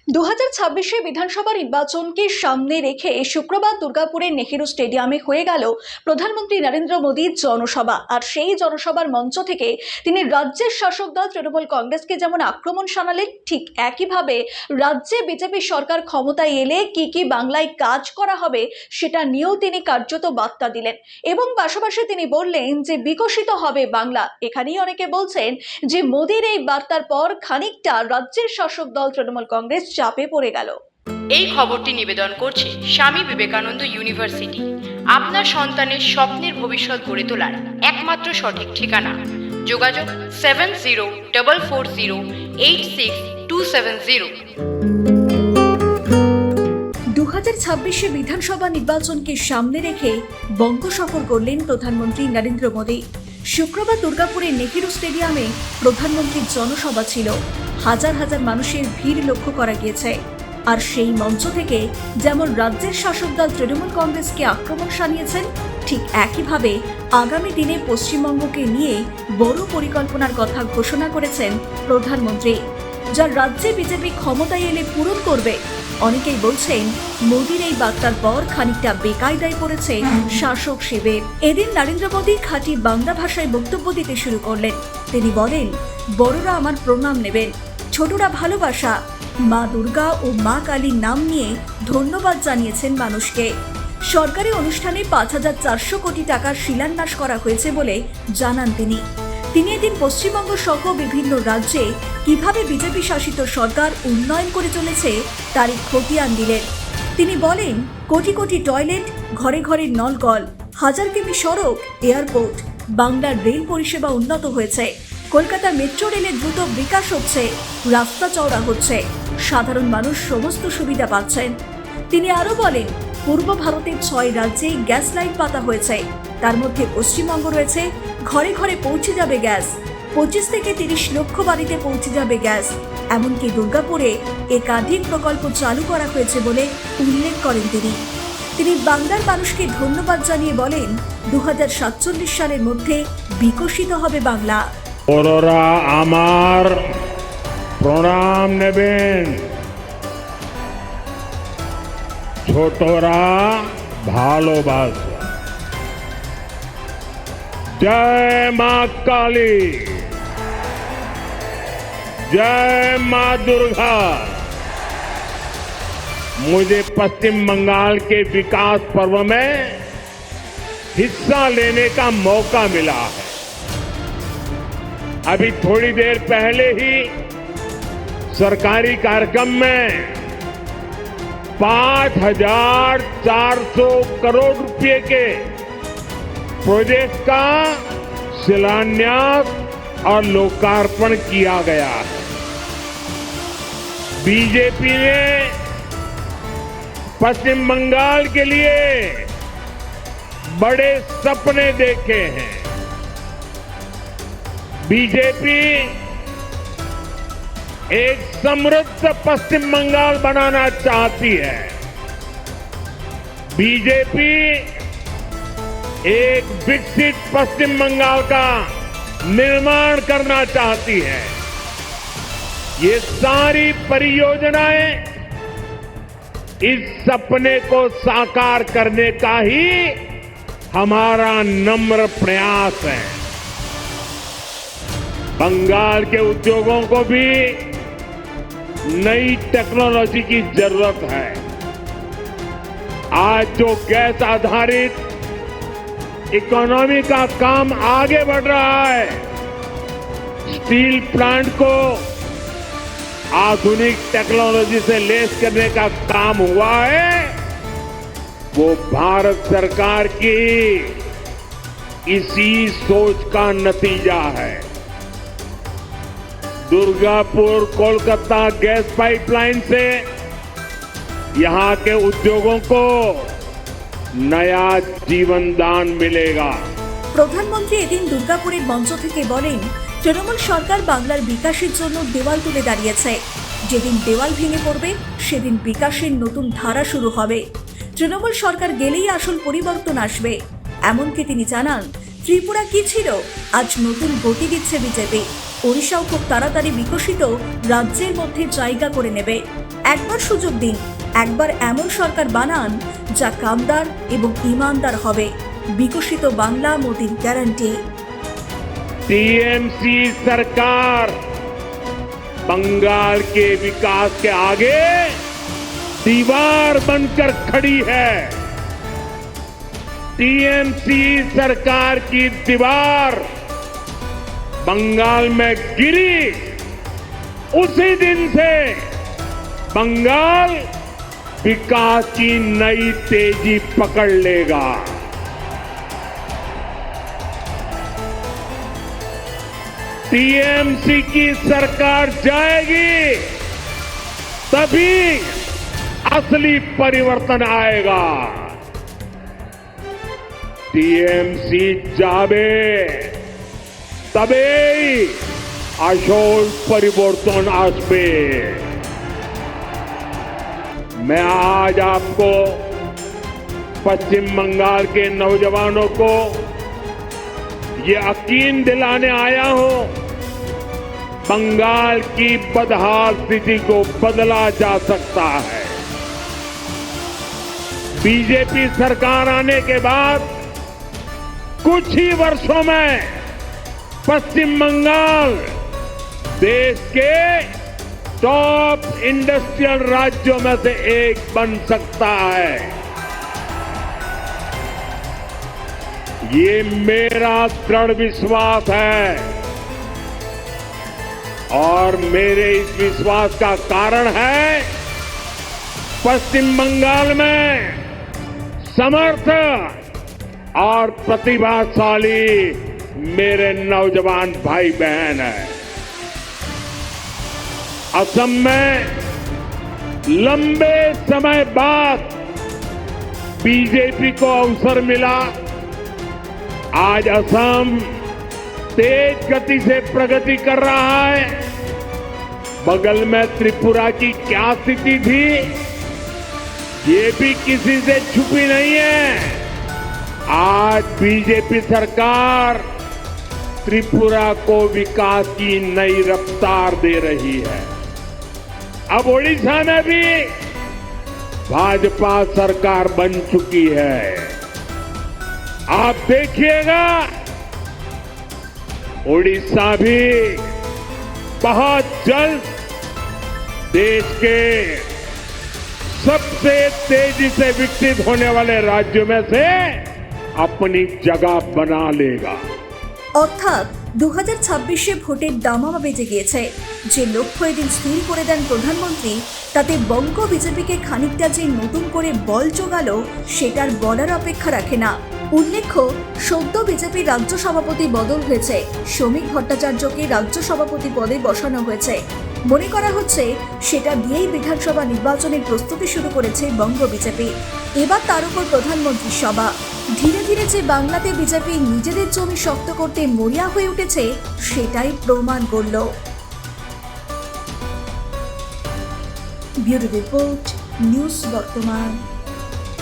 2026 বিধানসভা নির্বাচনকে সামনে রেখে শুক্রবার দুর্গাপুরের নেহেরু স্টেডিয়ামে হয়ে গেল প্রধানমন্ত্রী নরেন্দ্র মোদীর জনসভা। আর সেই জনসভার মঞ্চ থেকে তিনি রাজ্যের শাসক দল তৃণমূল কংগ্রেসকে যেমন আক্রমণ শানালেন, ঠিক একইভাবে রাজ্যে বিজেপি সরকার ক্ষমতায় এলে কি কি বাংলায় কাজ করা হবে সেটা নিয়েও তিনি কার্যত বার্তা দিলেন। এবং পাশাপাশি তিনি বললেন যে বিকশিত হবে বাংলা। এখানেই অনেকে বলছেন যে মোদীর এই বার্তার পর খানিকটা রাজ্যের শাসক দল তৃণমূল কংগ্রেস চাপে পড়ে গেল। এই খবরটি নিবেদন করছে স্বামী বিবেকানন্দ ইউনিভার্সিটি। আপনার সন্তানের স্বপ্নের ভবিষ্যৎ গড়ে তোলার একমাত্র সঠিক ঠিকানা। যোগাযোগ 7044086270। 2026 বিধানসভা নির্বাচনকে সামনে রেখে বঙ্গ সফর করলেন প্রধানমন্ত্রী নরেন্দ্র মোদী। শুক্রবার দুর্গাপুরের নেহেরু স্টেডিয়ামে প্রধানমন্ত্রীর জনসভা ছিল। হাজার হাজার মানুষের ভিড় লক্ষ্য করা গিয়েছে। আর সেই মঞ্চ থেকে যেমন রাজ্যের শাসক দল তৃণমূল কংগ্রেসকে আক্রমণ শানিয়েছেন, ঠিক একইভাবে আগামী দিনে পশ্চিমবঙ্গকে নিয়ে বড় পরিকল্পনার কথা ঘোষণা করেছেন প্রধানমন্ত্রী, যা রাজ্যে বিজেপি ক্ষমতায় এলে পূরণ করবে। অনেকেই বলছেন মোদীর এই বার্তার পর খানিকটা বেকায়দায় পড়েছে শাসক শিবির। এদিন নরেন্দ্র মোদী খাঁটি বাংলা ভাষায় বক্তব্য দিতে শুরু করলেন। তিনি বলেন, বড়রা আমার প্রণাম নেবেন, ছোটরা ভালোবাসা। মা দুর্গা ও মা কালীর নাম নিয়ে ধন্যবাদ জানিয়েছেন মানুষকে। সরকারি অনুষ্ঠানে 5,400 কোটি টাকার শিলান্যাস করা হয়েছে বলে জানান তিনি। এদিন পশ্চিমবঙ্গ সহ বিভিন্ন রাজ্যে কিভাবে বিজেপি শাসিত সরকার উন্নয়ন করে চলেছে তারই খতিয়ান দিলেন। তিনি বলেন, কোটি কোটি টয়লেট, ঘরে ঘরে নলকল, হাজার কিমি সড়ক, এয়ারপোর্ট, বাংলার রেল পরিষেবা উন্নত হয়েছে। কলকাতা মেট্রো রেলের দ্রুত বিকাশ হচ্ছে, রাস্তা চওড়া হচ্ছে, সাধারণ মানুষ সমস্ত সুবিধা পাচ্ছেন। তিনি আরও বলেন, পূর্ব ভারতের 6 রাজ্যে গ্যাস লাইন পাতা হয়েছে, তার মধ্যে পশ্চিমবঙ্গ রয়েছে। ঘরে ঘরে পৌঁছে যাবে গ্যাস, 25 থেকে 30 লক্ষ বাড়িতে পৌঁছে যাবে গ্যাস। এমনকি দুর্গাপুরে একাধিক প্রকল্প চালু করা হয়েছে বলে উল্লেখ করেন তিনি বাংলার মানুষকে ধন্যবাদ জানিয়ে বলেন, 2047 সালের মধ্যে বিকশিত হবে বাংলা। বড়রা আমার প্রণাম নেবেন, ছোটরা ভালোবাসা। जय मां काली, जय मां दुर्गा। मुझे पश्चिम बंगाल के विकास पर्व में हिस्सा लेने का मौका मिला है। अभी थोड़ी देर पहले ही सरकारी कार्यक्रम में 5,400 करोड़ रुपए के प्रोजेक्ट का शिलान्यास और लोकार्पण किया गया है। बीजेपी ने पश्चिम बंगाल के लिए बड़े सपने देखे हैं। बीजेपी एक समृद्ध पश्चिम बंगाल बनाना चाहती है। बीजेपी एक विकसित पश्चिम बंगाल का निर्माण करना चाहती है। ये सारी परियोजनाएं इस सपने को साकार करने का ही हमारा नम्र प्रयास है। बंगाल के उद्योगों को भी नई टेक्नोलॉजी की जरूरत है। आज जो गैस आधारित इकोनॉमी का काम आगे बढ़ रहा है, स्टील प्लांट को आधुनिक टेक्नोलॉजी से लैस करने का काम हुआ है, वो भारत सरकार की इसी सोच का नतीजा है। दुर्गापुर कोलकाता गैस पाइपलाइन से यहां के उद्योगों को नया जीवन दान मिलेगा। প্রধানমন্ত্রী এদিন দুর্গাপুরের মঞ্চ থেকে বলেন, তৃণমূল সরকার বাংলার বিকাশের জন্য দেওয়াল তুলে দাঁড়িয়েছে। যেদিন দেওয়াল ভেঙে পড়বে সেদিন বিকাশের নতুন ধারা শুরু হবে। তৃণমূল সরকার গেলেই আসল পরিবর্তন আসবে। এমনকি তিনি জানান, ত্রিপুরা কি ছিল, আজ নতুন গতি দিচ্ছে বিজেপি। ওড়িশাও খুব তাড়াতাড়ি বিকশিত রাজ্যের মধ্যে জায়গা করে নেবে। একবার সুযোগ দিন, একবার এমন সরকার বানান যা কামদার এবং ইমানদার হবে। বিকশিত বাংলা মোদির গ্যারান্টি। टीएमसी सरकार बंगाल के विकास के आगे दीवार बनकर खड़ी है। टीएमसी सरकार की दीवार बंगाल में गिरी, उसी दिन से बंगाल विकास की नई तेजी पकड़ लेगा। टीएमसी की सरकार जाएगी तभी असली परिवर्तन आएगा। टीएमसी जावे तबे আসল परिवर्तन आसबे। मैं आज आपको पश्चिम बंगाल के नौजवानों को ये यकीन दिलाने आया हूं, बंगाल की बदहाल स्थिति को बदला जा सकता है। बीजेपी सरकार आने के बाद कुछ ही वर्षों में पश्चिम बंगाल देश के टॉप इंडस्ट्रियल राज्यों में से एक बन सकता है। ये मेरा दृढ़ विश्वास है और मेरे इस विश्वास का कारण है पश्चिम बंगाल में समर्थ और प्रतिभाशाली मेरे नौजवान भाई बहन हैं। असम में लंबे समय बाद बीजेपी को अवसर मिला। आज असम तेज गति से प्रगति कर रहा है। बगल में त्रिपुरा की क्या स्थिति थी, ये भी किसी से छुपी नहीं है। आज बीजेपी सरकार त्रिपुरा को विकास की नई रफ्तार दे रही है। अब ओडिशा में भी भाजपा सरकार बन चुकी है। आप देखिएगा ओडिशा भी बहुत जल्द देश के सबसे तेजी से विकसित होने वाले राज्यों में से अपनी जगह बना लेगा। অর্থাৎ 2026-এ ভোটের দামামা বেজে গিয়েছে। যে লক্ষ্য এদিন স্থির করে দেন প্রধানমন্ত্রী, তাতে বঙ্গ বিজেপিকে খানিকটা যে নতুন করে বল জোগালো সেটার বলার অপেক্ষা রাখে না। উল্লেখ্য, সদ্য বিজেপির রাজ্য সভাপতি বদল হয়েছে। শ্রমিক ভট্টাচার্যকে রাজ্য সভাপতি পদে বসানো হয়েছে। মনে করা হচ্ছে সেটা দিয়েই বিধানসভা নির্বাচনের প্রস্তুতি শুরু করেছে বঙ্গ বিজেপি। এবার তার উপর প্রধানমন্ত্রীর সভা। ধীরে ধীরে যে বাংলাতে বিজেপি নিজেদের জমি শক্ত করতে মরিয়া হয়ে উঠেছে সেটাই প্রমাণ করল। ব্যুরো রিপোর্ট, নিউজ বর্তমান।